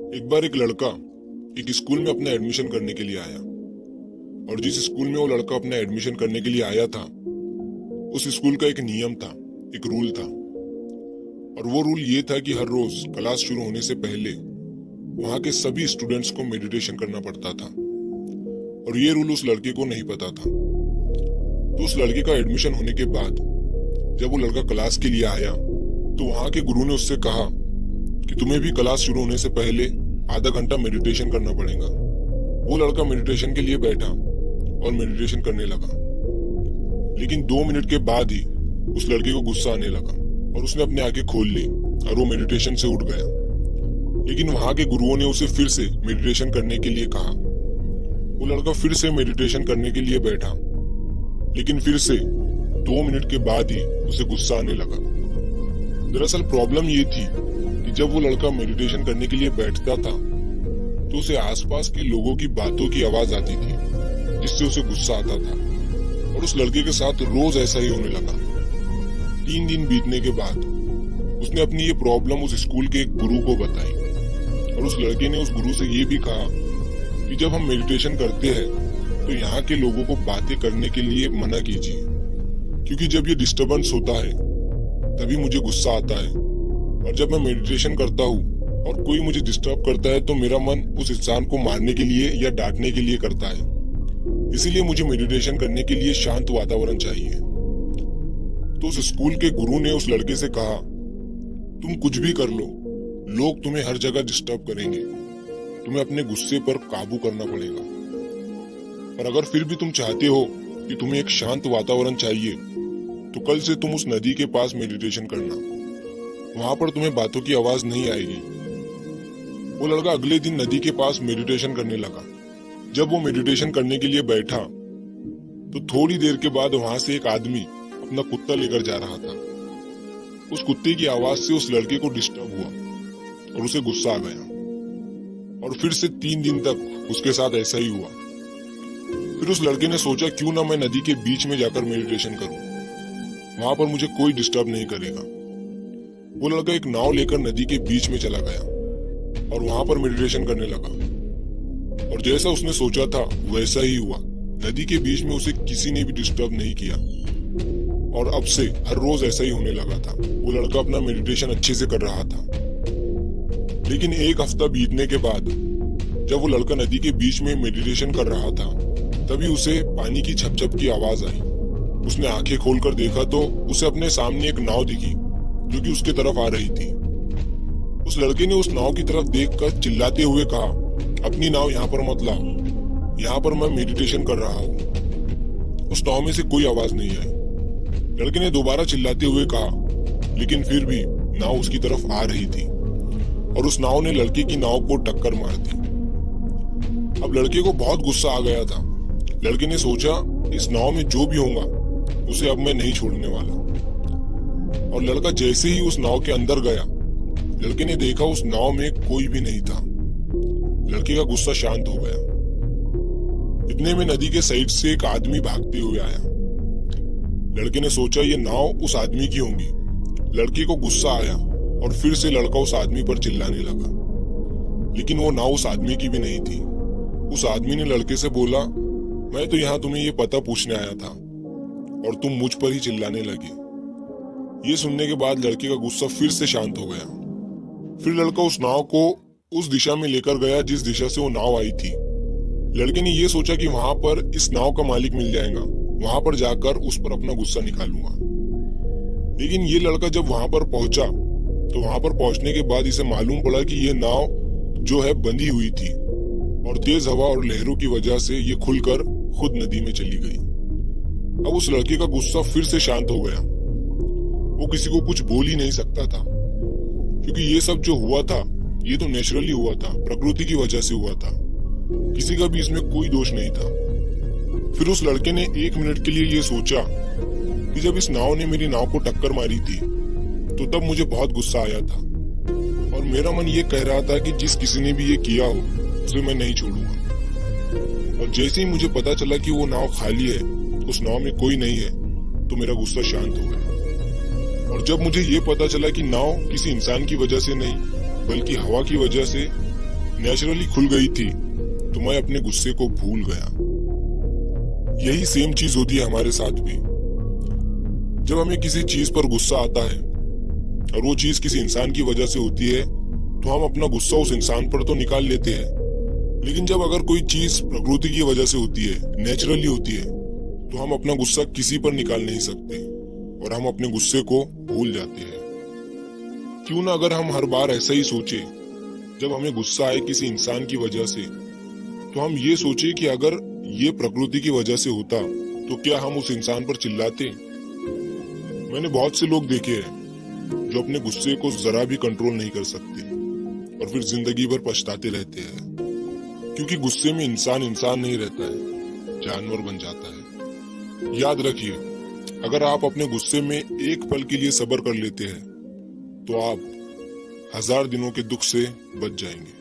एक बार एक लड़का एक स्कूल में अपना एडमिशन करने के लिए आया और जिस स्कूल में वो लड़का अपना एडमिशन करने के लिए आया था उस स्कूल का एक नियम था, एक रूल था। और वो रूल ये था कि हर रोज क्लास शुरू होने से पहले वहां के सभी स्टूडेंट्स को मेडिटेशन करना पड़ता था। और ये रूल उस लड़के को नहीं पता था। तो उस लड़के का एडमिशन होने के बाद जब वो लड़का क्लास के लिए आया तो वहां के गुरु ने उससे कहा कि तुम्हें भी क्लास शुरू होने से पहले आधा घंटा मेडिटेशन करना पड़ेगा। वो लड़का मेडिटेशन के लिए बैठा और मेडिटेशन करने लगा, लेकिन 2 मिनट के बाद ही उस लड़के को गुस्सा आने लगा और उसने अपनी आंखें खोल ली और वो मेडिटेशन से उठ गया। लेकिन वहां के गुरुओं ने उसे फिर से मेडिटेशन करने के लिए कहा। वो लड़का फिर से मेडिटेशन करने के लिए बैठा, लेकिन फिर से 2 मिनट के बाद ही उसे गुस्सा आने लगा। दरअसल प्रॉब्लम ये थी कि जब वो लड़का मेडिटेशन करने के लिए बैठता था तो उसे आसपास के लोगों की बातों की आवाज आती थी जिससे उसे गुस्सा आता था। और उस लड़के के साथ रोज ऐसा ही होने लगा। 3 दिन बीतने के बाद उसने अपनी ये प्रॉब्लम उस स्कूल के एक गुरु को बताई और उस लड़के ने उस गुरु से ये भी कहा कि जब हम मेडिटेशन करते हैं तो यहाँ के लोगों को बातें करने के लिए मना कीजिए, क्योंकि जब ये डिस्टरबेंस होता है तभी मुझे गुस्सा आता है। और जब मैं मेडिटेशन करता हूँ और कोई मुझे डिस्टर्ब करता है तो मेरा मन उस इंसान को मारने के लिए या डांटने के लिए करता है। इसीलिए मुझे मेडिटेशन करने के लिए शांत वातावरण चाहिए। तो उस स्कूल के गुरु ने उस लड़के से कहा, तुम कुछ भी कर लो, लोग तुम्हें हर जगह डिस्टर्ब करेंगे, तुम्हें अपने गुस्से पर काबू करना पड़ेगा। पर अगर फिर भी तुम चाहते हो कि तुम्हें एक शांत वातावरण चाहिए तो कल से तुम उस नदी के पास मेडिटेशन करना, वहां पर तुम्हें बातों की आवाज नहीं आएगी। वो लड़का अगले दिन नदी के पास मेडिटेशन करने लगा। जब वो मेडिटेशन करने के लिए बैठा तो थोड़ी देर के बाद वहां से एक आदमी अपना कुत्ता लेकर जा रहा था। उस कुत्ते की आवाज से उस लड़के को डिस्टर्ब हुआ और उसे गुस्सा आ गया। और फिर से 3 दिन तक उसके साथ ऐसा ही हुआ। फिर उस लड़के ने सोचा, क्यों ना मैं नदी के बीच में जाकर मेडिटेशन करूं, वहां पर मुझे कोई डिस्टर्ब नहीं करेगा। वो लड़का एक नाव लेकर नदी के बीच में चला गया और वहां पर मेडिटेशन करने लगा। और जैसा उसने सोचा था वैसा ही हुआ। नदी के बीच में उसे किसी ने भी डिस्टर्ब नहीं किया और अब से हर रोज ऐसा ही होने लगा था। वो लड़का अपना मेडिटेशन अच्छे से कर रहा था। लेकिन 1 हफ्ता बीतने के बाद जब वो लड़का नदी के बीच में मेडिटेशन कर रहा था तभी उसे पानी की छपछप की आवाज आई। उसने आंखें खोलकर देखा तो उसे अपने सामने एक नाव दिखी जो कि उसके तरफ आ रही थी। उस लड़के ने उस नाव की तरफ देखकर चिल्लाते हुए कहा, अपनी नाव यहाँ पर मत लाओ, यहाँ पर मैं मेडिटेशन कर रहा हूँ। उस नाव में से कोई आवाज नहीं आई। लड़के ने दोबारा चिल्लाते हुए कहा, लेकिन फिर भी नाव उसकी तरफ आ रही थी और उस नाव ने लड़के की नाव को टक्कर मार दी। अब लड़के को बहुत गुस्सा आ गया था। लड़के ने सोचा, इस नाव में जो भी होगा उसे अब मैं नहीं छोड़ने वाला। और लड़का जैसे ही उस नाव के अंदर गया, लड़के ने देखा उस नाव में कोई भी नहीं था। लड़के का गुस्सा शांत हो गया। इतने में नदी के साइड से एक आदमी भागते हुए आया। लड़के ने सोचा ये नाव उस आदमी की होगी। लड़के को गुस्सा आया और फिर से लड़का उस आदमी पर चिल्लाने लगा, लेकिन वो नाव उस आदमी की भी नहीं थी। उस आदमी ने लड़के से बोला, मैं तो यहाँ तुम्हें ये पता पूछने आया था और तुम मुझ पर ही चिल्लाने लगे। ये सुनने के बाद लड़के का गुस्सा फिर से शांत हो गया। फिर लड़का उस नाव को उस दिशा में लेकर गया जिस दिशा से वो नाव आई थी। लड़के ने ये सोचा कि वहां पर इस नाव का मालिक मिल जाएगा, वहां पर जाकर उस पर अपना गुस्सा निकालूंगा। लेकिन ये लड़का जब वहां पर पहुंचा तो वहां पर पहुंचने के बाद इसे मालूम पड़ा कि ये नाव जो है बंधी हुई थी और तेज हवा और लहरों की वजह से ये खुलकर खुद नदी में चली गई। अब उस लड़के का गुस्सा फिर से शांत हो गया। वो किसी को कुछ बोल ही नहीं सकता था, क्योंकि ये सब जो हुआ था ये तो नेचुरली हुआ था, प्रकृति की वजह से हुआ था। किसी का भी इसमें कोई दोष नहीं था। फिर उस लड़के ने 1 मिनट के लिए ये सोचा कि जब इस नाव ने मेरी नाव को टक्कर मारी थी तो तब मुझे बहुत गुस्सा आया था और मेरा मन ये कह रहा था कि जिस किसी ने भी ये किया हो उसे मैं नहीं छोड़ूंगा। और जैसे ही मुझे पता चला कि वो नाव खाली है, उस नाव में कोई नहीं है, तो मेरा गुस्सा शांत हो गया। और जब मुझे ये पता चला कि नाव किसी इंसान की वजह से नहीं बल्कि हवा की वजह से नेचुरली खुल गई थी तो मैं अपने गुस्से को भूल गया। यही सेम चीज होती है हमारे साथ भी। जब हमें किसी चीज पर गुस्सा आता है और वो चीज किसी इंसान की वजह से होती है तो हम अपना गुस्सा उस इंसान पर तो निकाल लेते हैं, लेकिन जब अगर कोई चीज प्रकृति की वजह से होती है, नेचुरली होती है, तो हम अपना गुस्सा किसी पर निकाल नहीं सकते और हम अपने गुस्से को भूल जाते हैं। क्यों ना अगर हम हर बार ऐसा ही सोचे, जब हमें गुस्सा आए किसी इंसान की वजह से, तो हम ये सोचे कि अगर ये प्रकृति की वजह से होता तो क्या हम उस इंसान पर चिल्लाते। मैंने बहुत से लोग देखे हैं जो अपने गुस्से को जरा भी कंट्रोल नहीं कर सकते और फिर जिंदगी भर पछताते रहते हैं, क्योंकि गुस्से में इंसान नहीं रहता है, जानवर बन जाता है। याद रखिए, अगर आप अपने गुस्से में एक पल के लिए सब्र कर लेते हैं तो आप 1000 दिनों के दुख से बच जाएंगे।